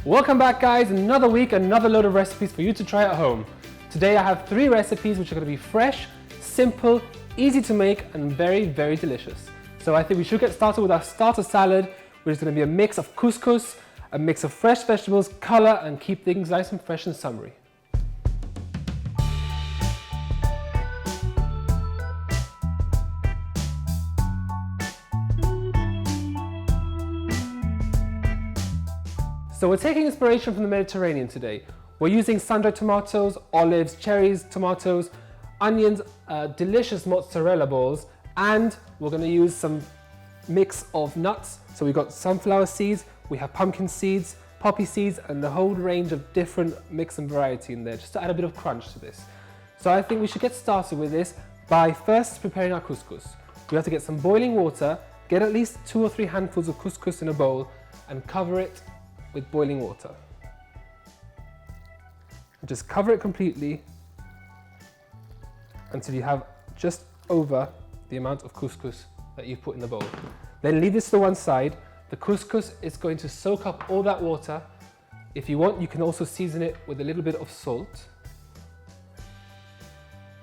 Welcome back guys, another week, another load of recipes for you to try at home. Today I have 3 recipes which are going to be fresh, simple, easy to make and very, very delicious. So I think we should get started with our starter salad, which is going to be a mix of couscous, a mix of fresh vegetables, colour and keep things nice and fresh and summery. So we're taking inspiration from the Mediterranean today. We're using sun-dried tomatoes, olives, cherries, tomatoes, onions, delicious mozzarella balls, and we're going to use some mix of nuts. So we've got sunflower seeds, we have pumpkin seeds, poppy seeds, and a whole range of different mix and variety in there, just to add a bit of crunch to this. So I think we should get started with this by first preparing our couscous. We have to get some boiling water, get at least 2 or 3 handfuls of couscous in a bowl, and cover it with boiling water. And just cover it completely until you have just over the amount of couscous that you've put in the bowl. Then leave this to the one side. The couscous is going to soak up all that water. If you want, you can also season it with a little bit of salt.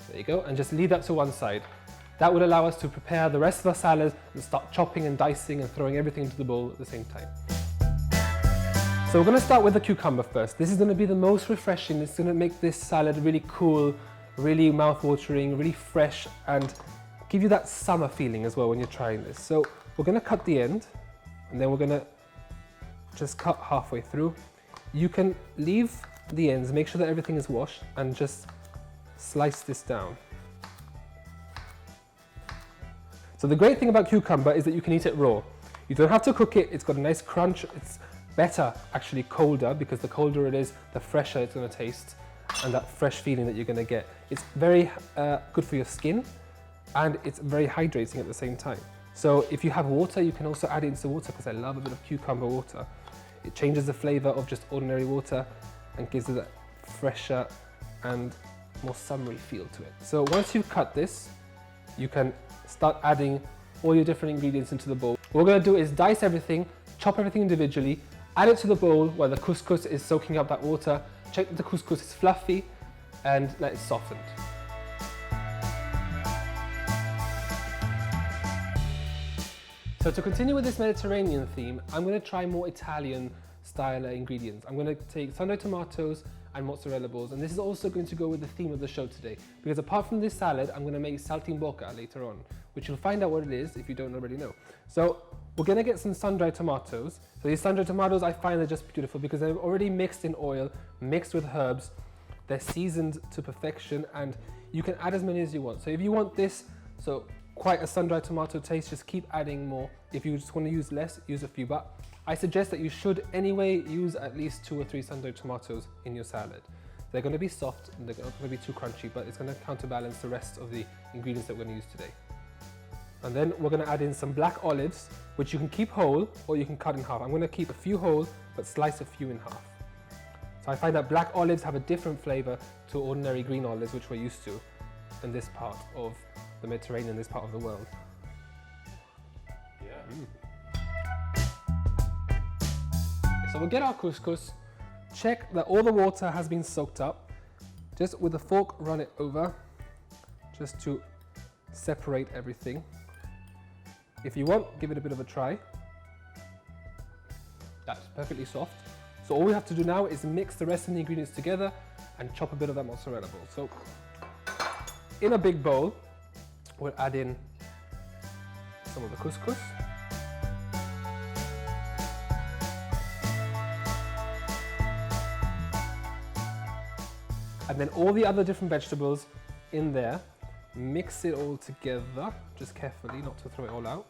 There you go, and just leave that to one side. That would allow us to prepare the rest of our salad and start chopping and dicing and throwing everything into the bowl at the same time. So we're going to start with the cucumber first. This is going to be the most refreshing. It's going to make this salad really cool, really mouth-watering, really fresh, and give you that summer feeling as well when you're trying this. So we're going to cut the end, and then we're going to just cut halfway through. You can leave the ends, make sure that everything is washed, and just slice this down. So the great thing about cucumber is that you can eat it raw. You don't have to cook it. It's got a nice crunch. It's better actually colder, because the colder it is, the fresher it's going to taste and that fresh feeling that you're going to get. It's very good for your skin and it's very hydrating at the same time. So if you have water, you can also add it into water, because I love a bit of cucumber water. It changes the flavour of just ordinary water and gives it that fresher and more summery feel to it. So once you've cut this, you can start adding all your different ingredients into the bowl. What we're going to do is dice everything, chop everything individually, add it to the bowl where the couscous is soaking up that water. Check that the couscous is fluffy and that it's softened. So to continue with this Mediterranean theme, I'm going to try more Italian style ingredients. I'm going to take sun-dried tomatoes and mozzarella balls, and this is also going to go with the theme of the show today, because apart from this salad, I'm going to make saltimboca later on, which you'll find out what it is if you don't already know. So we're going to get some sun-dried tomatoes. So these sun-dried tomatoes, I find they're just beautiful because they're already mixed in oil, mixed with herbs. They're seasoned to perfection, and you can add as many as you want. So if you want this, so quite a sun-dried tomato taste, just keep adding more. If you just want to use less, use a few, but I suggest that you should anyway use at least 2 or 3 sun-dried tomatoes in your salad. They're going to be soft and they're not going to be too crunchy, but it's going to counterbalance the rest of the ingredients that we're going to use today. And then we're going to add in some black olives, which you can keep whole or you can cut in half. I'm going to keep a few whole, but slice a few in half. So I find that black olives have a different flavour to ordinary green olives, which we're used to in this part of the Mediterranean, this part of the world. Yeah. So we'll get our couscous, check that all the water has been soaked up. Just with a fork, run it over, just to separate everything. If you want, give it a bit of a try. That's perfectly soft. So all we have to do now is mix the rest of the ingredients together and chop a bit of that mozzarella ball. So in a big bowl, we'll add in some of the couscous. And then all the other different vegetables in there. Mix it all together, just carefully, not to throw it all out.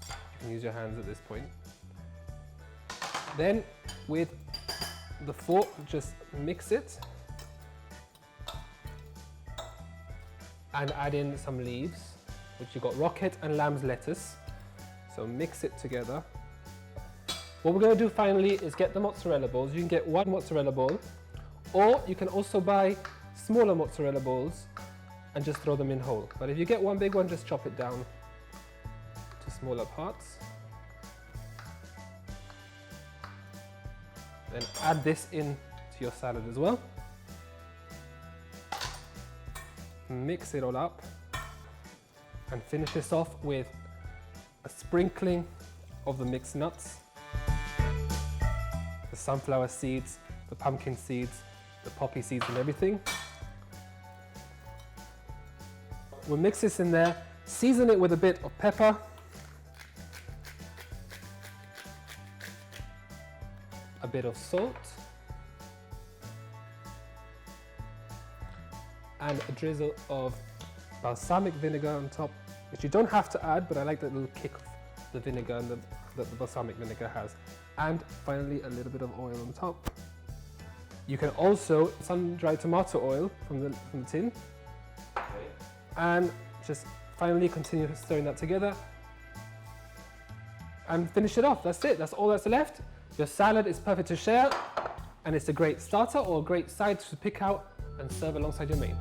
You can use your hands at this point. Then with the fork, just mix it and add in some leaves, which you've got rocket and lamb's lettuce. So mix it together. What we're going to do finally is get the mozzarella balls. You can get 1 mozzarella ball, or you can also buy smaller mozzarella balls and just throw them in whole. But if you get 1 big one, just chop it down to smaller parts. Then add this in to your salad as well. Mix it all up and finish this off with a sprinkling of the mixed nuts, the sunflower seeds, the pumpkin seeds, the poppy seeds and everything. We'll mix this in there, season it with a bit of pepper, a bit of salt, and a drizzle of balsamic vinegar on top, which you don't have to add, but I like that little kick of the vinegar and that the balsamic vinegar has. And finally, a little bit of oil on top. You can also sun-dried tomato oil from the tin. Okay. And just finally continue stirring that together and finish it off. That's it, that's all that's left. Your salad is perfect to share, and it's a great starter or a great side to pick out and serve alongside your main.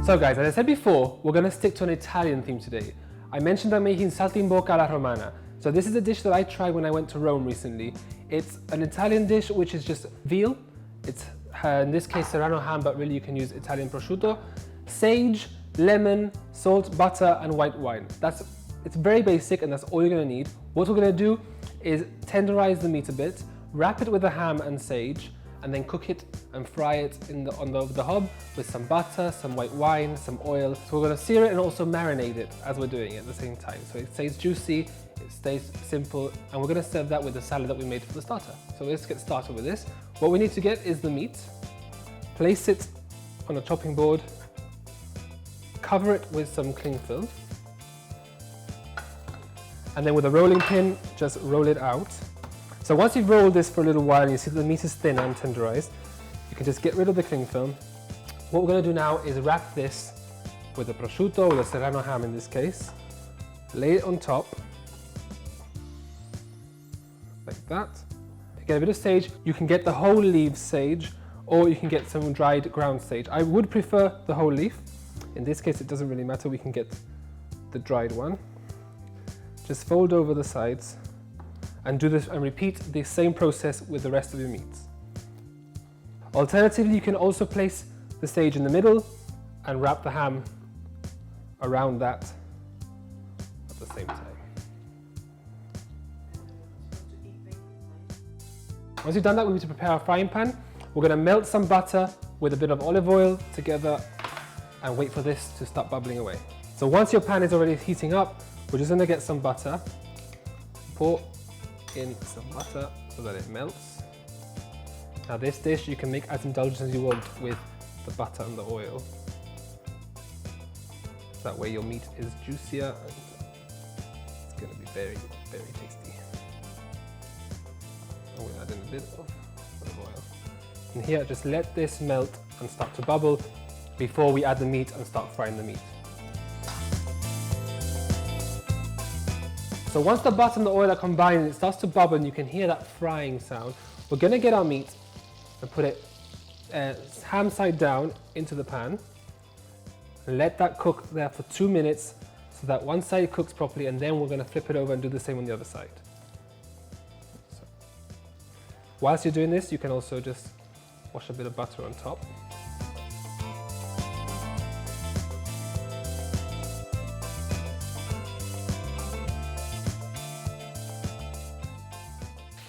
So guys, as I said before, we're going to stick to an Italian theme today. I mentioned I'm making Saltimboca alla Romana. So this is a dish that I tried when I went to Rome recently. It's an Italian dish which is just veal. It's in this case Serrano ham, but really you can use Italian prosciutto, sage, lemon, salt, butter and white wine. It's very basic and that's all you're going to need. What we're going to do is tenderize the meat a bit, wrap it with the ham and sage, and then cook it and fry it on the hob with some butter, some white wine, some oil. So we're going to sear it and also marinate it as we're doing it at the same time. So it stays juicy, it stays simple, and we're going to serve that with the salad that we made for the starter. So let's get started with this. What we need to get is the meat, place it on a chopping board, cover it with some cling film, and then with a rolling pin, just roll it out. So once you've rolled this for a little while and you see that the meat is thin and tenderized, you can just get rid of the cling film. What we're going to do now is wrap this with the prosciutto or the Serrano ham in this case. Lay it on top, like that. To get a bit of sage, you can get the whole leaf sage or you can get some dried ground sage. I would prefer the whole leaf. In this case, it doesn't really matter, we can get the dried one. Just fold over the sides and do this and repeat the same process with the rest of your meats. Alternatively, you can also place the sage in the middle and wrap the ham around that at the same time. Once you've done that, we need to prepare our frying pan. We're going to melt some butter with a bit of olive oil together and wait for this to start bubbling away. So once your pan is already heating up, we're just going to get some butter, pour in some butter so that it melts. Now this dish you can make as indulgent as you want with the butter and the oil. That way your meat is juicier and it's going to be very, very tasty. And we'll add in a bit of olive oil. And here just let this melt and start to bubble before we add the meat and start frying the meat. So once the butter and the oil are combined and it starts to bubble and you can hear that frying sound, we're going to get our meat and put it ham side down into the pan and let that cook there for 2 minutes so that one side cooks properly, and then we're going to flip it over and do the same on the other side. So, whilst you're doing this, you can also just wash a bit of butter on top.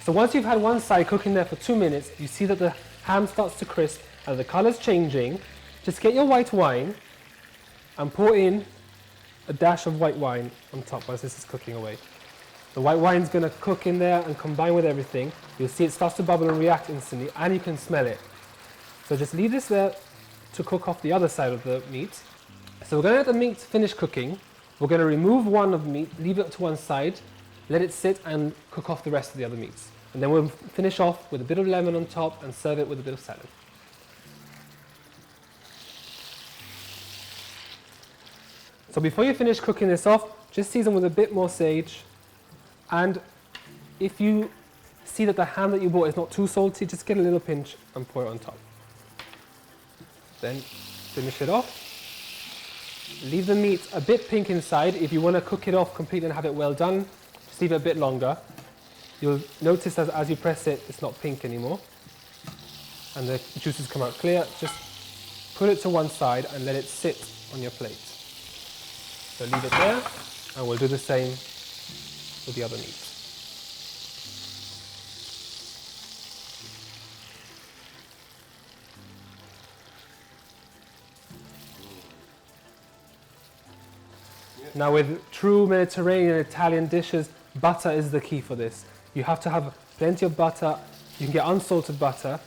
So once you've had one side cooking there for 2 minutes, you see that the ham starts to crisp and the colour's changing. Just get your white wine and pour in a dash of white wine on top as this is cooking away. The white wine's going to cook in there and combine with everything. You'll see it starts to bubble and react instantly, and you can smell it. So just leave this there to cook off the other side of the meat. So we're going to let the meat finish cooking. We're going to remove one of the meat, leave it to one side, let it sit and cook off the rest of the other meats. And then we'll finish off with a bit of lemon on top and serve it with a bit of salad. So before you finish cooking this off, just season with a bit more sage. And if you see that the ham that you bought is not too salty, just get a little pinch and pour it on top. Then finish it off. Leave the meat a bit pink inside. If you want to cook it off completely and have it well done, just leave it a bit longer. You'll notice as you press it, it's not pink anymore. And the juices come out clear. Just put it to one side and let it sit on your plate. So leave it there, and we'll do the same with the other meat. Now with true Mediterranean Italian dishes, butter is the key for this. You have to have plenty of butter. You can get unsalted butter,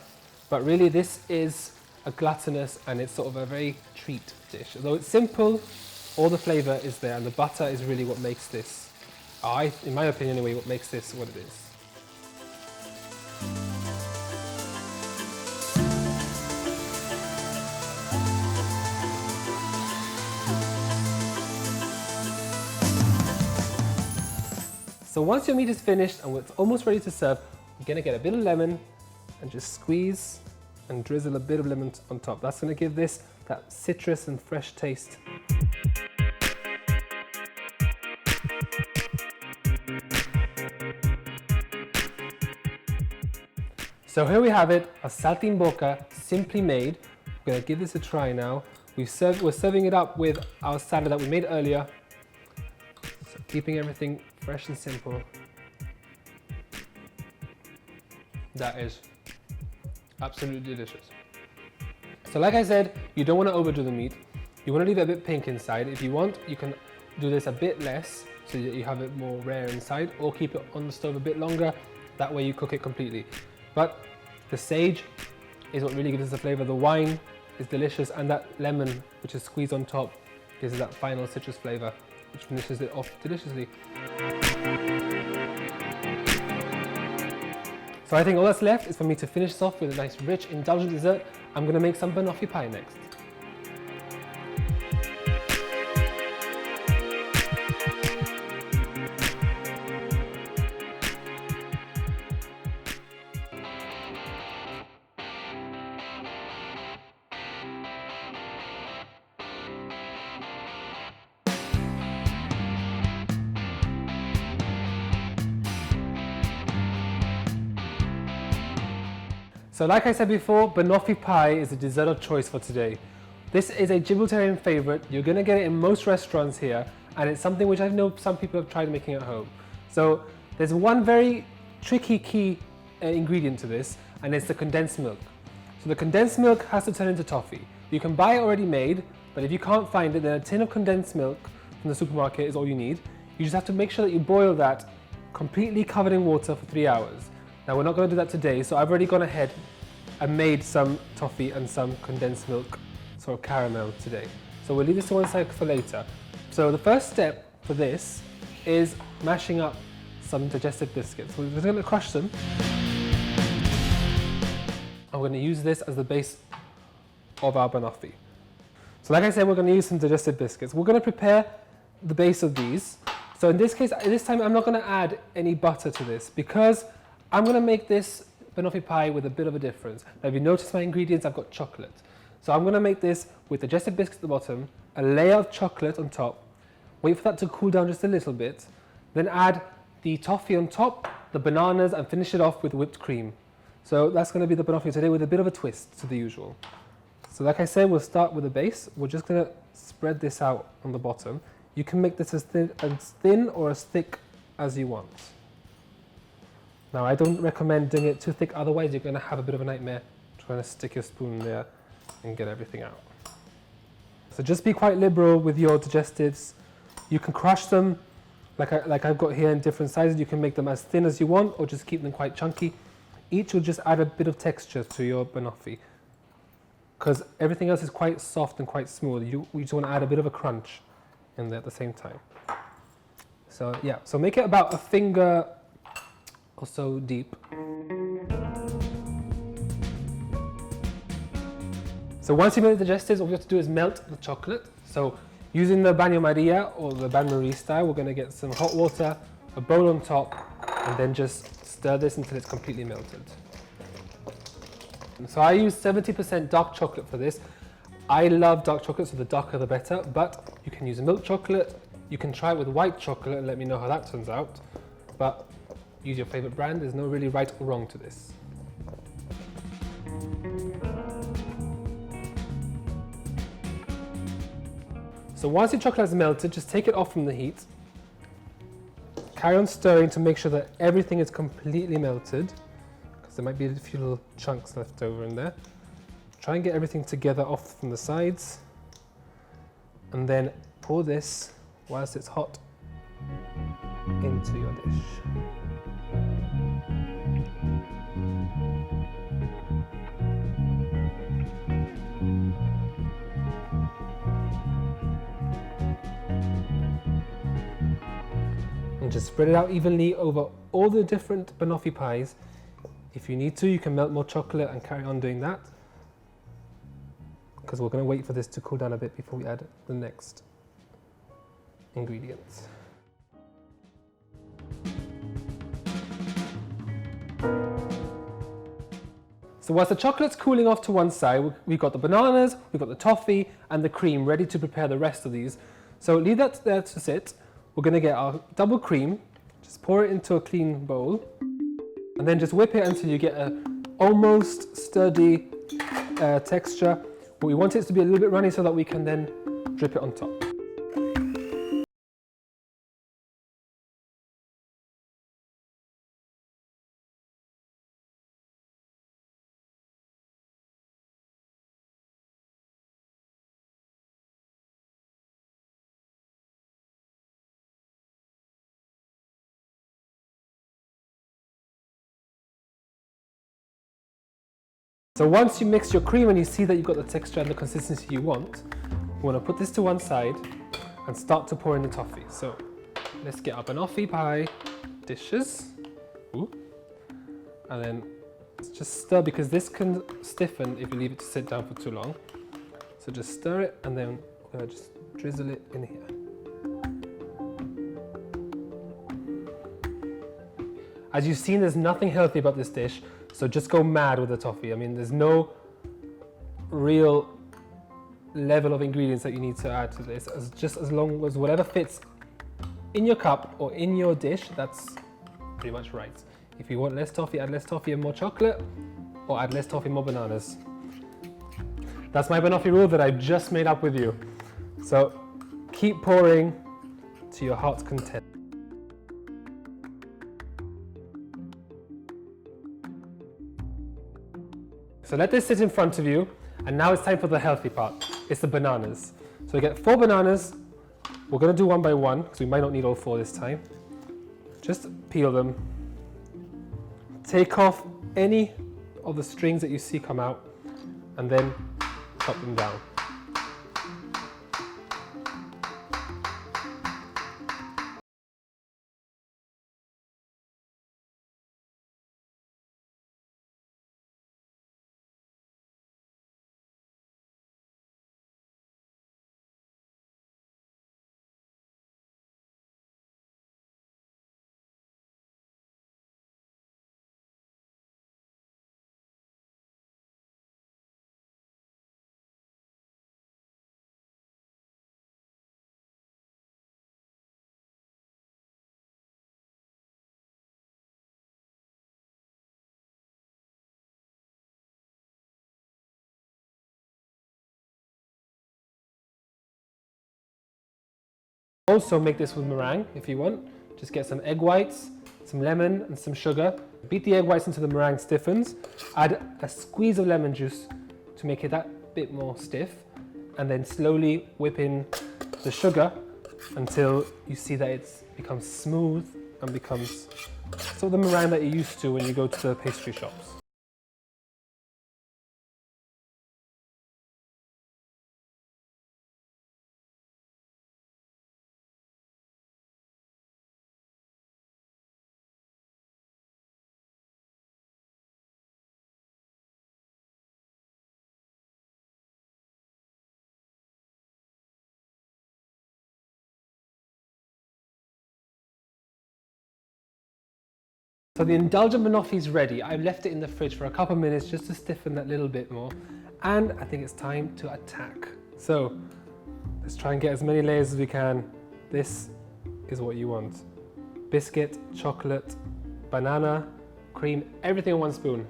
but really this is a gluttonous and it's sort of a very treat dish. Although it's simple, all the flavour is there, and the butter is really what makes this, in my opinion anyway, what makes this what it is. So once your meat is finished and it's almost ready to serve, you're going to get a bit of lemon and just squeeze and drizzle a bit of lemon on top. That's going to give this that citrus and fresh taste. So here we have it, a Saltimboca, simply made. I'm going to give this a try now. We're serving it up with our salad that we made earlier. So keeping everything fresh and simple. That is absolutely delicious. So like I said, you don't want to overdo the meat. You want to leave it a bit pink inside. If you want, you can do this a bit less so that you have it more rare inside, or keep it on the stove a bit longer. That way you cook it completely. But the sage is what really gives us the flavor. The wine is delicious, and that lemon, which is squeezed on top, gives it that final citrus flavor, which finishes it off deliciously. So I think all that's left is for me to finish this off with a nice, rich, indulgent dessert. I'm going to make some banoffee pie next. So like I said before, banoffee pie is a dessert of choice for today. This is a Gibraltarian favorite. You're gonna get it in most restaurants here, and it's something which I know some people have tried making at home. So there's one very tricky key ingredient to this, and it's the condensed milk. So the condensed milk has to turn into toffee. You can buy it already made, but if you can't find it, then a tin of condensed milk from the supermarket is all you need. You just have to make sure that you boil that completely covered in water for 3 hours. Now we're not going to do that today, so I've already gone ahead and made some toffee and some condensed milk sort of caramel today. So we'll leave this to one side for later. So the first step for this is mashing up some digestive biscuits. We're going to crush them. I'm going to use this as the base of our banoffee. So like I said, we're going to use some digestive biscuits. We're going to prepare the base of these. So in this case, this time I'm not going to add any butter to this because I'm going to make this banoffee pie with a bit of a difference. Now if you notice my ingredients, I've got chocolate. So I'm going to make this with digestive biscuits at the bottom, a layer of chocolate on top, wait for that to cool down just a little bit, then add the toffee on top, the bananas, and finish it off with whipped cream. So that's going to be the banoffee today with a bit of a twist to the usual. So like I said, we'll start with the base. We're just going to spread this out on the bottom. You can make this as thin or as thick as you want. Now I don't recommend doing it too thick, otherwise you're going to have a bit of a nightmare trying to stick your spoon there and get everything out. So just be quite liberal with your digestives. You can crush them like I've got here in different sizes. You can make them as thin as you want or just keep them quite chunky. Each will just add a bit of texture to your banoffee because everything else is quite soft and quite smooth. You just want to add a bit of a crunch in there at the same time. So yeah, so make it about a finger or so deep. So once you made the digestives, all you have to do is melt the chocolate. So Using the Banyo Maria or the Bain Marie style, we're going to get some hot water, a bowl on top, and then just stir this until it's completely melted. So I use 70% dark chocolate for this. I love dark chocolate, so the darker the better, but you can use milk chocolate. You can try it with white chocolate and let me know how that turns out. But use your favorite brand. There's no really right or wrong to this. So once your chocolate has melted, just take it off from the heat. Carry on stirring to make sure that everything is completely melted, because there might be a few little chunks left over in there. Try and get everything together off from the sides, and then pour this whilst it's hot into your dish. And just spread it out evenly over all the different banoffee pies. If you need to, you can melt more chocolate and carry on doing that, because we're going to wait for this to cool down a bit before we add the next ingredients. So whilst the chocolate's cooling off to one side, we've got the bananas, we've got the toffee and the cream ready to prepare the rest of these. So leave that there to sit. We're going to get our double cream, just pour it into a clean bowl, and then just whip it until you get an almost sturdy texture. But we want it to be a little bit runny so that we can then drip it on top. So once you mix your cream and you see that you've got the texture and the consistency you want, we want to put this to one side and start to pour in the toffee. So let's get our banoffee pie dishes. Ooh. And then just stir, because this can stiffen if you leave it to sit down for too long. So just stir it, and then we're going to just drizzle it in here. As you've seen, there's nothing healthy about this dish, so just go mad with the toffee. I mean, there's no real level of ingredients that you need to add to this. Just as long as whatever fits in your cup or in your dish, that's pretty much right. If you want less toffee, add less toffee and more chocolate, or add less toffee and more bananas. That's my Banoffee rule that I just made up with you. So keep pouring to your heart's content. So let this sit in front of you, and now it's time for the healthy part. It's the bananas. So we get 4 bananas. We're going to do one by one, because we might not need all 4 this time. Just peel them. Take off any of the strings that you see come out, and then chop them down. Also make this with meringue if you want. Just get some egg whites, some lemon and some sugar. Beat the egg whites until the meringue stiffens. Add a squeeze of lemon juice to make it that bit more stiff. And then slowly whip in the sugar until you see that it becomes smooth and becomes sort of the meringue that you're used to when you go to the pastry shops. So the indulgent banoffee is ready. I've left it in the fridge for a couple of minutes just to stiffen that little bit more. And I think it's time to attack. So let's try and get as many layers as we can. This is what you want. Biscuit, chocolate, banana, cream, everything on one spoon.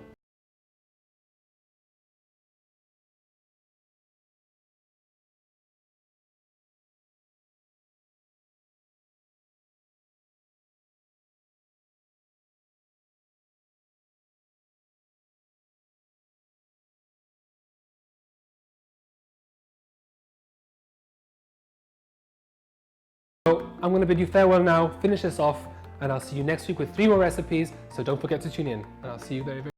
So I'm going to bid you farewell now, finish this off, and I'll see you next week with 3 more recipes, so don't forget to tune in, and I'll see you very, very